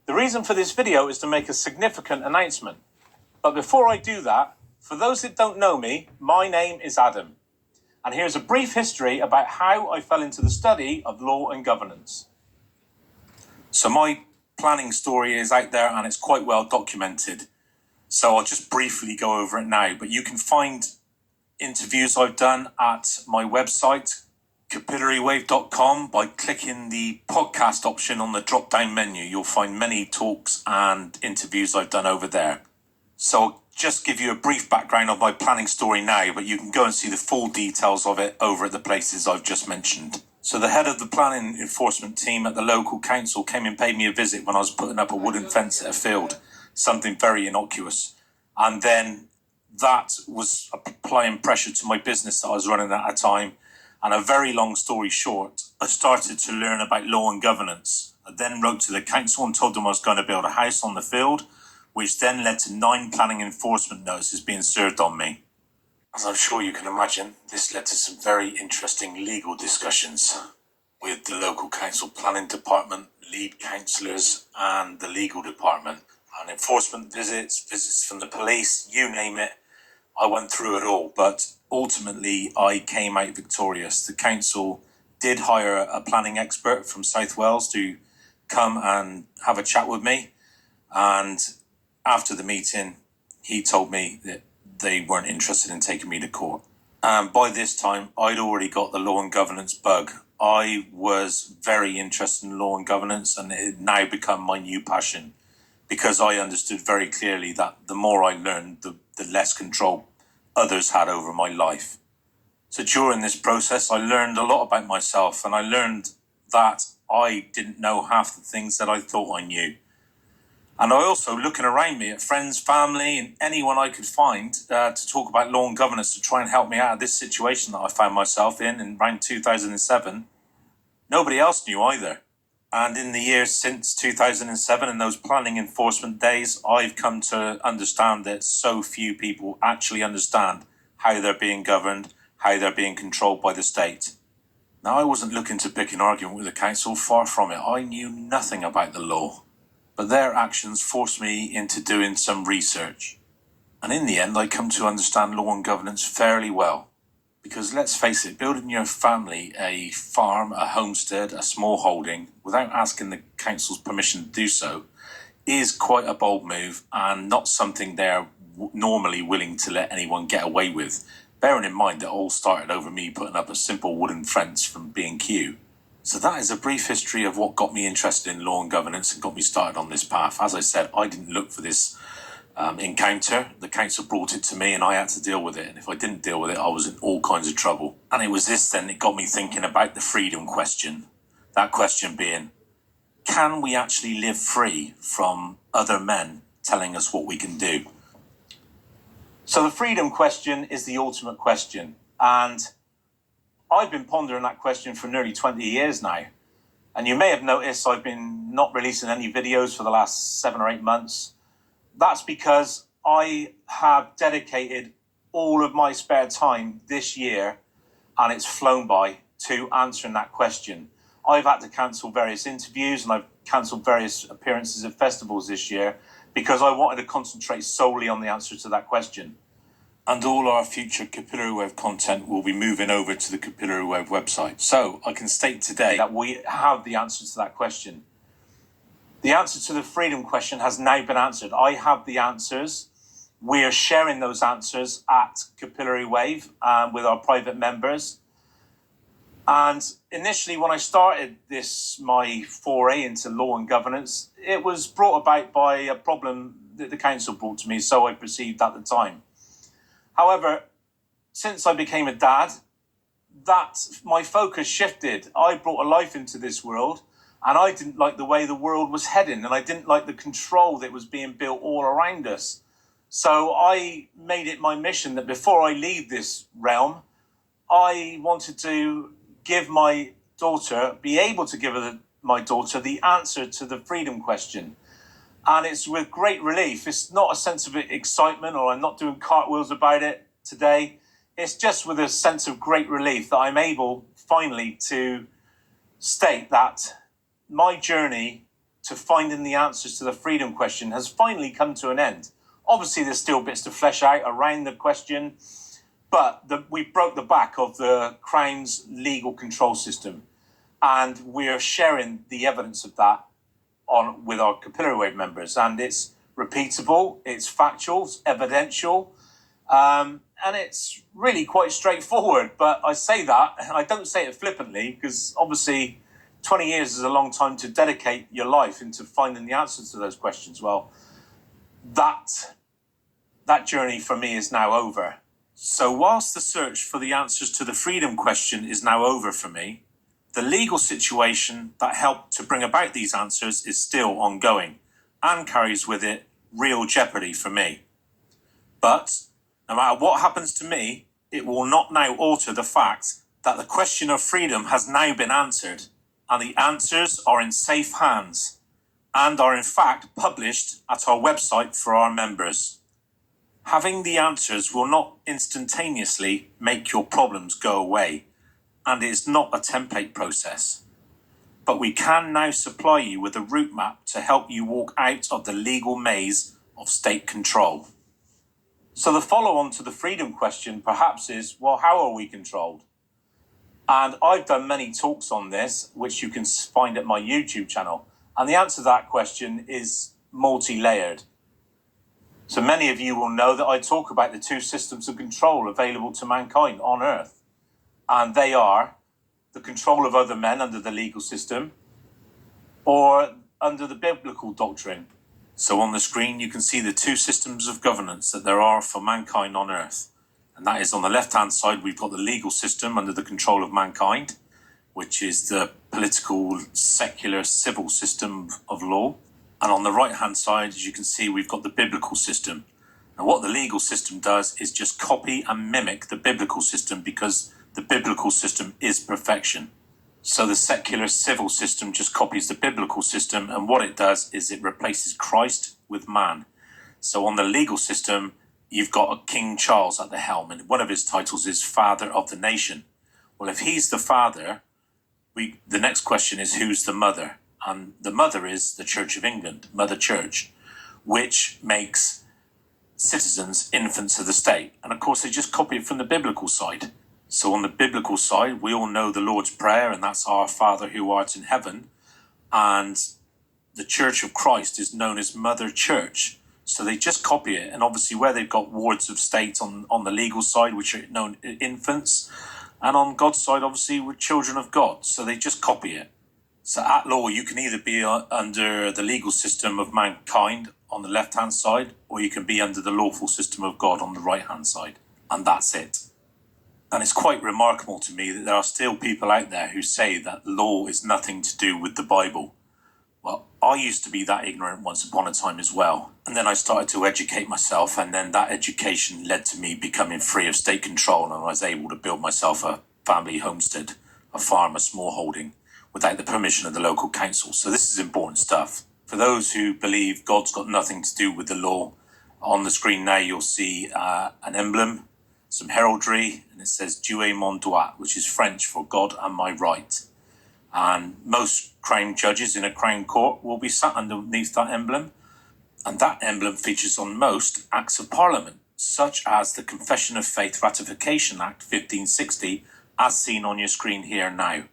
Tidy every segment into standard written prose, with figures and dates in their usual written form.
The reason for this video is to make a significant announcement. But before I do that, for those that don't know me, my name is Adam. And here's a brief history about how I fell into the study of law and governance. So my planning story is out there and it's quite well documented. So I'll just briefly go over it now. But you can find interviews I've done at my website, capillarywave.com. By clicking the podcast option on the drop-down menu, you'll find many talks and interviews I've done over there. So I'll just give you a brief background of my planning story now, but you can go and see the full details of it over at the places I've just mentioned. So the head of the planning enforcement team at the local council came and paid me a visit when I was putting up a wooden fence at a field, something very innocuous. And then that was applying pressure to my business that I was running at a time. And a very long story short, I started to learn about law and governance. I then wrote to the council and told them I was going to build a house on the field, which then led to 9 planning enforcement notices being served on me. As I'm sure you can imagine, this led to some very interesting legal discussions with the local council planning department, lead councillors and the legal department. And enforcement visits from the police, you name it. I went through it all, but ultimately I came out victorious. The council did hire a planning expert from South Wales to come and have a chat with me. And after the meeting, he told me that they weren't interested in taking me to court. And by this time, I'd already got the law and governance bug. I was very interested in law and governance, and it had now become my new passion because I understood very clearly that the more I learned, the less control others had over my life. So during this process, I learned a lot about myself, and I learned that I didn't know half the things that I thought I knew. And I also, looking around me at friends, family, and anyone I could find to talk about law and governance to try and help me out of this situation that I found myself in around 2007, nobody else knew either. And in the years since 2007 and those planning enforcement days, I've come to understand that so few people actually understand how they're being governed, how they're being controlled by the state. Now, I wasn't looking to pick an argument with the council, far from it. I knew nothing about the law. But their actions forced me into doing some research. And in the end, I come to understand law and governance fairly well. Because let's face it, building your family a farm, a homestead, a small holding, without asking the council's permission to do so, is quite a bold move and not something they're normally willing to let anyone get away with. Bearing in mind that it all started over me putting up a simple wooden fence from B&Q. So that is a brief history of what got me interested in law and governance and got me started on this path. As I said, I didn't look for this encounter. The council brought it to me and I had to deal with it. And if I didn't deal with it, I was in all kinds of trouble. And it was this then that got me thinking about the freedom question. That question being, can we actually live free from other men telling us what we can do? So the freedom question is the ultimate question. And I've been pondering that question for nearly 20 years now. And you may have noticed I've been not releasing any videos for the last 7 or 8 months. That's because I have dedicated all of my spare time this year, and it's flown by, to answering that question. I've had to cancel various interviews and I've cancelled various appearances at festivals this year because I wanted to concentrate solely on the answer to that question. And all our future Capillary Wave content will be moving over to the Capillary Wave website. So I can state today that we have the answer to that question. The answer to the freedom question has now been answered. I have the answers. We are sharing those answers at Capillary Wave with our private members. And initially, when I started my foray into law and governance, it was brought about by a problem that the council brought to me, so I perceived at the time. However, since I became a dad, my focus shifted. I brought a life into this world, and I didn't like the way the world was heading, and I didn't like the control that was being built all around us. So I made it my mission that before I leave this realm, I wanted to give my daughter, be able to give my daughter the answer to the freedom question. And it's with great relief. It's not a sense of excitement or I'm not doing cartwheels about it today. It's just with a sense of great relief that I'm able finally to state that my journey to finding the answers to the freedom question has finally come to an end. Obviously, there's still bits to flesh out around the question, but we broke the back of the Crown's legal control system, and we're sharing the evidence of that with our capillary wave members, and it's repeatable, it's factual, it's evidential, and it's really quite straightforward. But I say that, and I don't say it flippantly, because obviously 20 years is a long time to dedicate your life into finding the answers to those questions. Well, that journey for me is now over. So whilst the search for the answers to the freedom question is now over for me, the legal situation that helped to bring about these answers is still ongoing and carries with it real jeopardy for me. But no matter what happens to me, it will not now alter the fact that the question of freedom has now been answered, and the answers are in safe hands and are in fact published at our website for our members. Having the answers will not instantaneously make your problems go away, and it is not a template process. But we can now supply you with a route map to help you walk out of the legal maze of state control. So the follow-on to the freedom question perhaps is, well, how are we controlled? And I've done many talks on this, which you can find at my YouTube channel. And the answer to that question is multi-layered. So many of you will know that I talk about the two systems of control available to mankind on Earth. And they are the control of other men under the legal system or under the biblical doctrine. So on the screen, you can see the two systems of governance that there are for mankind on Earth. And that is, on the left-hand side, we've got the legal system under the control of mankind, which is the political, secular, civil system of law. And on the right-hand side, as you can see, we've got the biblical system. And what the legal system does is just copy and mimic the biblical system, because the biblical system is perfection. So the secular civil system just copies the biblical system, and what it does is it replaces Christ with man. So on the legal system, you've got a King Charles at the helm, and one of his titles is Father of the Nation. Well, if he's the father, the next question is, who's the mother? And the mother is the Church of England, Mother Church, which makes citizens infants of the state. And of course, they just copy it from the biblical side. So on the biblical side, we all know the Lord's Prayer, and that's Our Father who art in heaven. And the Church of Christ is known as Mother Church. So they just copy it. And obviously where they've got wards of state on the legal side, which are known as infants, and on God's side, obviously, we're children of God. So they just copy it. So at law, you can either be under the legal system of mankind on the left-hand side, or you can be under the lawful system of God on the right-hand side. And that's it. And it's quite remarkable to me that there are still people out there who say that law is nothing to do with the Bible. Well, I used to be that ignorant once upon a time as well. And then I started to educate myself, and then that education led to me becoming free of state control, and I was able to build myself a family homestead, a farm, a small holding, without the permission of the local council. So this is important stuff. For those who believe God's got nothing to do with the law, on the screen now you'll see an emblem, some heraldry, and it says Dieu est mon droit, which is French for God and my right. And most crown judges in a crown court will be sat underneath that emblem. And that emblem features on most acts of parliament, such as the Confession of Faith Ratification Act 1560, as seen on your screen here now.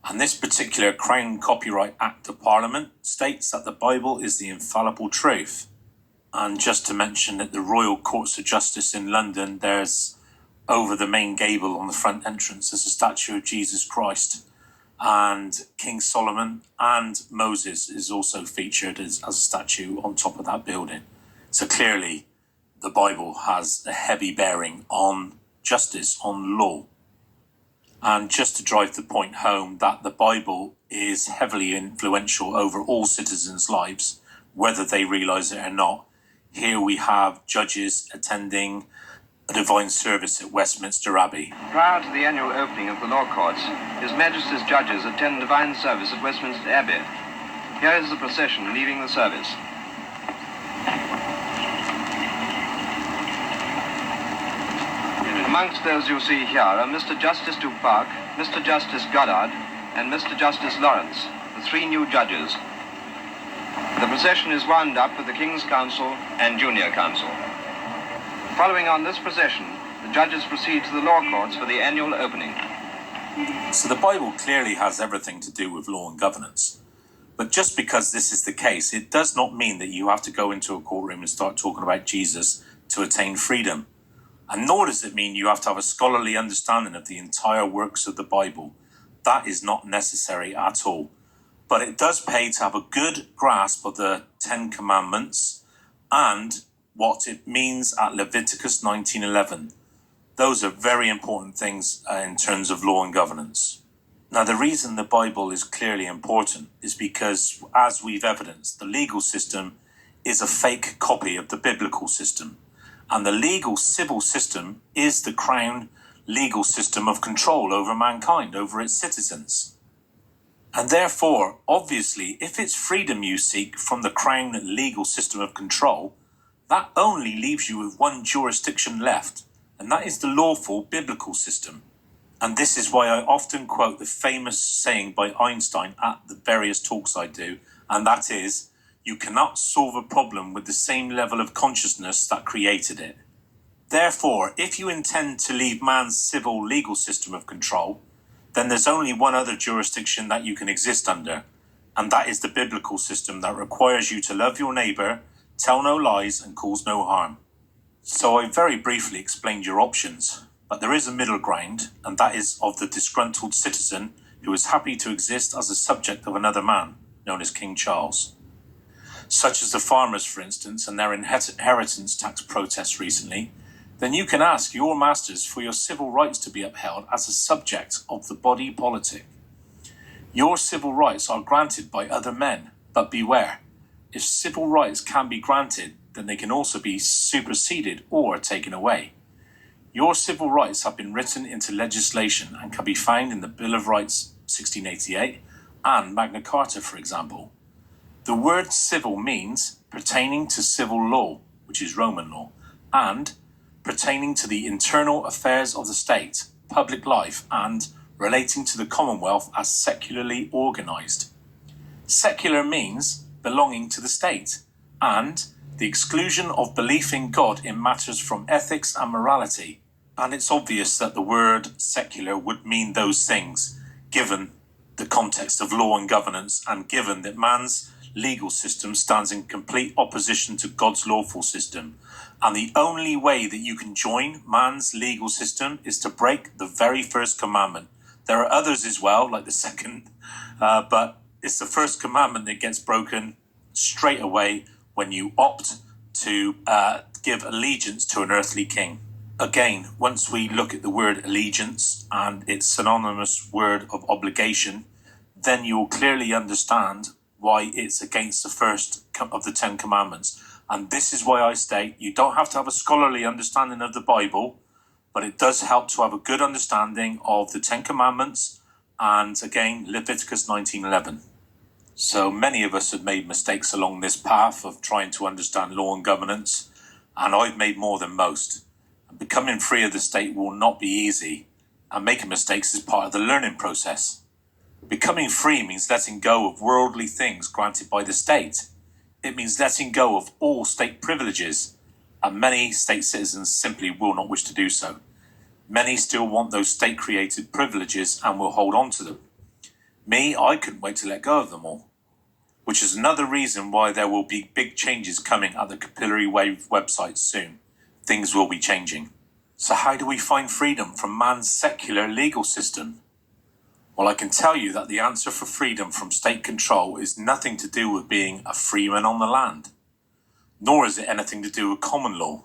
And this particular Crown Copyright Act of Parliament states that the Bible is the infallible truth. And just to mention that the Royal Courts of Justice in London, there's over the main gable on the front entrance, there's a statue of Jesus Christ. And King Solomon and Moses is also featured as a statue on top of that building. So clearly, the Bible has a heavy bearing on justice, on law. And just to drive the point home that the Bible is heavily influential over all citizens' lives, whether they realise it or not, here we have judges attending a divine service at Westminster Abbey. Prior to the annual opening of the law courts, His Majesty's judges attend divine service at Westminster Abbey. Here is the procession leaving the service. Amongst those you see here are Mr. Justice Duparc, Mr. Justice Goddard, and Mr. Justice Lawrence, the three new judges. The procession is wound up with the King's Council and Junior Council. Following on this procession, the judges proceed to the law courts for the annual opening. So the Bible clearly has everything to do with law and governance. But just because this is the case, it does not mean that you have to go into a courtroom and start talking about Jesus to attain freedom. And nor does it mean you have to have a scholarly understanding of the entire works of the Bible. That is not necessary at all. But it does pay to have a good grasp of the Ten Commandments and what it means at Leviticus 19:11. Those are very important things in terms of law and governance. Now, the reason the Bible is clearly important is because, as we've evidenced, the legal system is a fake copy of the biblical system. And the legal civil system is the crown legal system of control over mankind, over its citizens. And therefore, obviously, if it's freedom you seek from the crown legal system of control, that only leaves you with one jurisdiction left, and that is the lawful biblical system. And this is why I often quote the famous saying by Einstein at the various talks I do, and that is, you cannot solve a problem with the same level of consciousness that created it. Therefore, if you intend to leave man's civil legal system of control, then there's only one other jurisdiction that you can exist under, and that is the biblical system that requires you to love your neighbour, tell no lies, and cause no harm. So I very briefly explained your options, but there is a middle ground, and that is of the disgruntled citizen who is happy to exist as a subject of another man, known as King Charles. Such as the farmers, for instance, and their inheritance tax protests recently, then you can ask your masters for your civil rights to be upheld as a subject of the body politic. Your civil rights are granted by other men, but beware, if civil rights can be granted, then they can also be superseded or taken away. Your civil rights have been written into legislation and can be found in the Bill of Rights 1688 and Magna Carta, for example. The word civil means pertaining to civil law, which is Roman law, and pertaining to the internal affairs of the state, public life, and relating to the Commonwealth as secularly organised. Secular means belonging to the state, and the exclusion of belief in God in matters from ethics and morality. And it's obvious that the word secular would mean those things, given the context of law and governance, and given that man's legal system stands in complete opposition to God's lawful system. And the only way that you can join man's legal system is to break the very first commandment. There are others as well, like the second, but it's the first commandment that gets broken straight away when you opt to give allegiance to an earthly king. Again, once we look at the word allegiance and its synonymous word of obligation, then you will clearly understand why it's against the first of the Ten Commandments. And this is why I state you don't have to have a scholarly understanding of the Bible, but it does help to have a good understanding of the Ten Commandments and, again, Leviticus 19:11. So many of us have made mistakes along this path of trying to understand law and governance, and I've made more than most. Becoming free of the state will not be easy, and making mistakes is part of the learning process. Becoming free means letting go of worldly things granted by the state. It means letting go of all state privileges, and many state citizens simply will not wish to do so. Many still want those state-created privileges and will hold on to them. Me, I couldn't wait to let go of them all, which is another reason why there will be big changes coming at the Capillary Wave website soon. Things will be changing. So how do we find freedom from man's secular legal system? Well, I can tell you that the answer for freedom from state control is nothing to do with being a freeman on the land, nor is it anything to do with common law.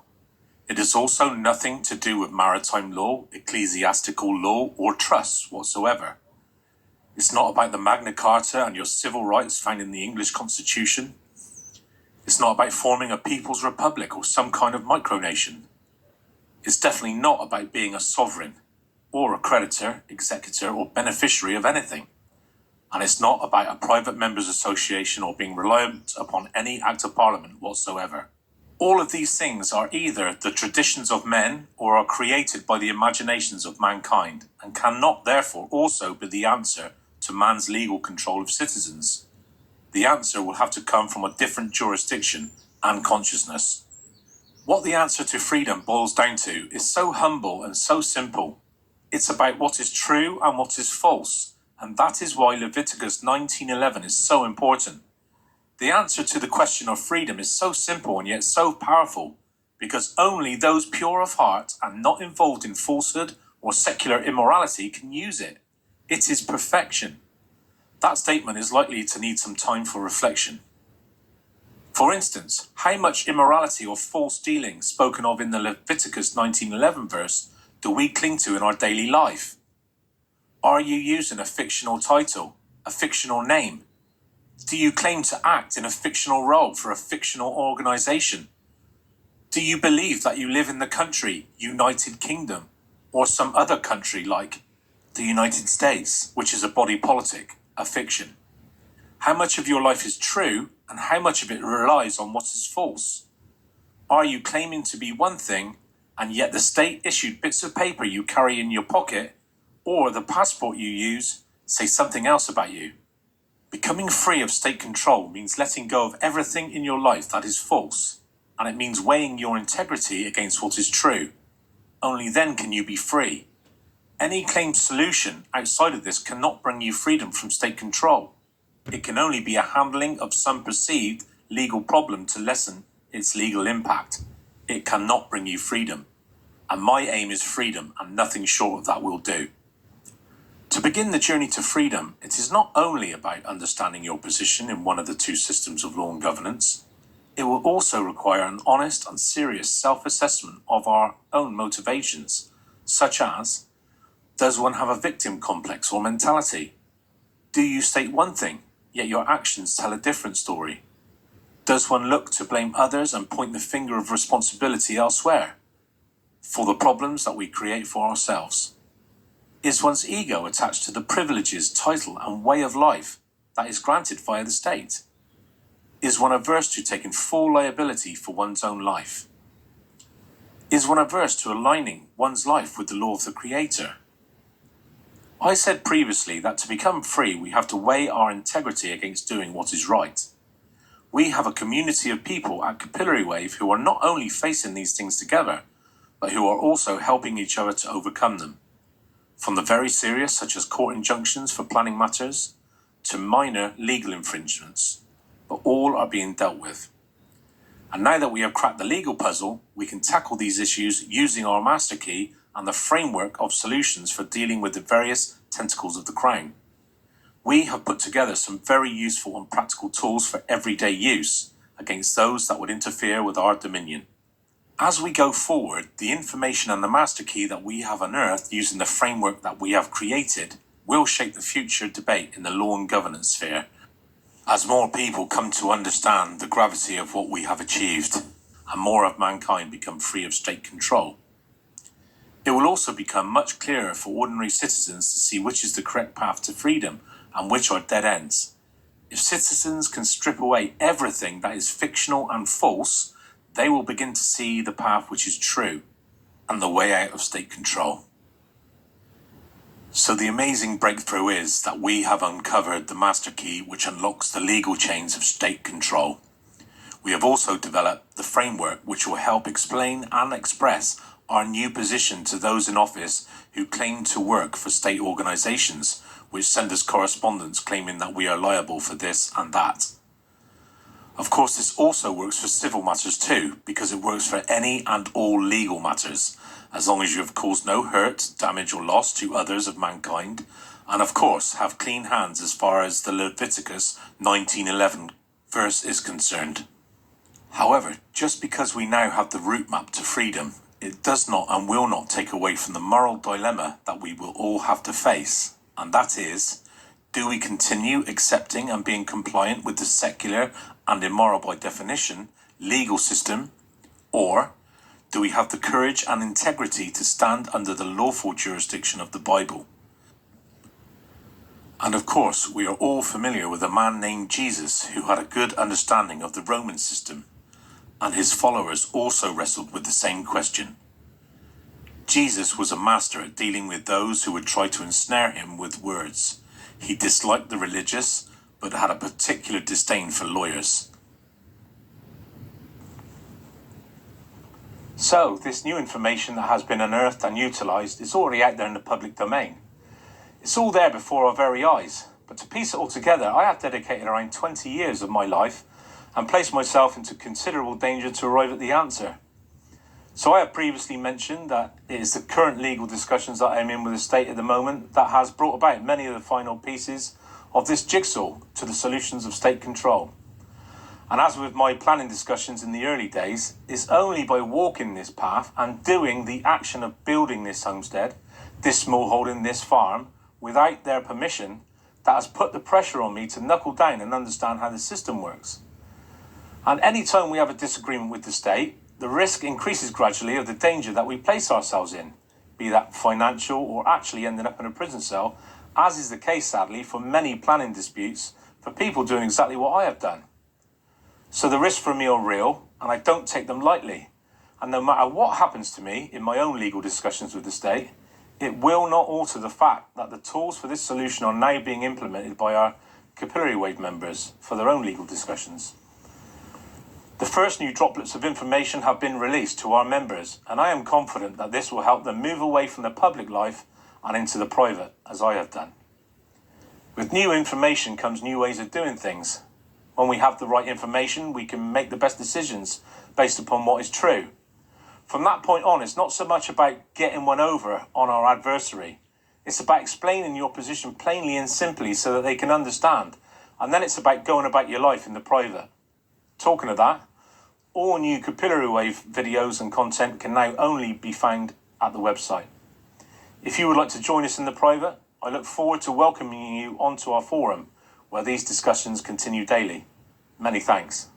It is also nothing to do with maritime law, ecclesiastical law, or trusts whatsoever. It's not about the Magna Carta and your civil rights found in the English Constitution. It's not about forming a people's republic or some kind of micronation. It's definitely not about being a sovereign or a creditor, executor, or beneficiary of anything. And it's not about a private members' association or being reliant upon any act of parliament whatsoever. All of these things are either the traditions of men or are created by the imaginations of mankind and cannot therefore also be the answer to man's legal control of citizens. The answer will have to come from a different jurisdiction and consciousness. What the answer to freedom boils down to is so humble and so simple. It's about what is true and what is false, and that is why Leviticus 19:11 is so important. The answer to the question of freedom is so simple and yet so powerful, because only those pure of heart and not involved in falsehood or secular immorality can use it. It is perfection. That statement is likely to need some time for reflection. For instance, how much immorality or false dealing spoken of in the Leviticus 19:11 verse do we cling to in our daily life? Are you using a fictional title, a fictional name? Do you claim to act in a fictional role for a fictional organization? Do you believe that you live in the country, United Kingdom, or some other country like the United States, which is a body politic, a fiction? How much of your life is true and how much of it relies on what is false? Are you claiming to be one thing and yet the state-issued bits of paper you carry in your pocket or the passport you use say something else about you? Becoming free of state control means letting go of everything in your life that is false, and it means weighing your integrity against what is true. Only then can you be free. Any claimed solution outside of this cannot bring you freedom from state control. It can only be a handling of some perceived legal problem to lessen its legal impact. It cannot bring you freedom. And my aim is freedom, and nothing short of that will do. To begin the journey to freedom, it is not only about understanding your position in one of the two systems of law and governance. It will also require an honest and serious self-assessment of our own motivations, such as, does one have a victim complex or mentality? Do you state one thing, yet your actions tell a different story? Does one look to blame others and point the finger of responsibility elsewhere for the problems that we create for ourselves? Is one's ego attached to the privileges, title, and way of life that is granted via the state? Is one averse to taking full liability for one's own life? Is one averse to aligning one's life with the law of the Creator? I said previously that to become free, we have to weigh our integrity against doing what is right. We have a community of people at Capillary Wave who are not only facing these things together, but who are also helping each other to overcome them. From the very serious, such as court injunctions for planning matters, to minor legal infringements, but all are being dealt with. And now that we have cracked the legal puzzle, we can tackle these issues using our master key and the framework of solutions for dealing with the various tentacles of the crown. We have put together some very useful and practical tools for everyday use against those that would interfere with our dominion. As we go forward, the information and the master key that we have unearthed using the framework that we have created will shape the future debate in the law and governance sphere as more people come to understand the gravity of what we have achieved and more of mankind become free of state control. It will also become much clearer for ordinary citizens to see which is the correct path to freedom and which are dead ends. If citizens can strip away everything that is fictional and false, they will begin to see the path which is true and the way out of state control. So the amazing breakthrough is that we have uncovered the master key which unlocks the legal chains of state control. We have also developed the framework which will help explain and express our new position to those in office who claim to work for state organizations, which send us correspondence claiming that we are liable for this and that. Of course, this also works for civil matters too, because it works for any and all legal matters, as long as you have caused no hurt, damage or loss to others of mankind, and of course have clean hands as far as the Leviticus 19:11 verse is concerned. However, just because we now have the route map to freedom, it does not and will not take away from the moral dilemma that we will all have to face, and that is, do we continue accepting and being compliant with the secular and immoral by definition legal system, or do we have the courage and integrity to stand under the lawful jurisdiction of the Bible? And of course, we are all familiar with a man named Jesus who had a good understanding of the Roman system, and his followers also wrestled with the same question. Jesus was a master at dealing with those who would try to ensnare him with words. He disliked the religious, but had a particular disdain for lawyers. So, this new information that has been unearthed and utilised is already out there in the public domain. It's all there before our very eyes, but to piece it all together, I have dedicated around 20 years of my life and placed myself into considerable danger to arrive at the answer. So I have previously mentioned that it is the current legal discussions that I'm in with the state at the moment that has brought about many of the final pieces of this jigsaw to the solutions of state control. And as with my planning discussions in the early days, it's only by walking this path and doing the action of building this homestead, this small holding, this farm, without their permission, that has put the pressure on me to knuckle down and understand how the system works. And any time we have a disagreement with the state, the risk increases gradually of the danger that we place ourselves in, be that financial or actually ending up in a prison cell, as is the case, sadly, for many planning disputes for people doing exactly what I have done. So the risks for me are real, and I don't take them lightly. And no matter what happens to me in my own legal discussions with the state, it will not alter the fact that the tools for this solution are now being implemented by our Capillary Wave members for their own legal discussions. The first new droplets of information have been released to our members, and I am confident that this will help them move away from the public life and into the private, as I have done. With new information comes new ways of doing things. When we have the right information, we can make the best decisions based upon what is true. From that point on, it's not so much about getting one over on our adversary. It's about explaining your position plainly and simply so that they can understand. And then it's about going about your life in the private. Talking of that, all new Capillary Wave videos and content can now only be found at the website. If you would like to join us in the private, I look forward to welcoming you onto our forum, where these discussions continue daily. Many thanks.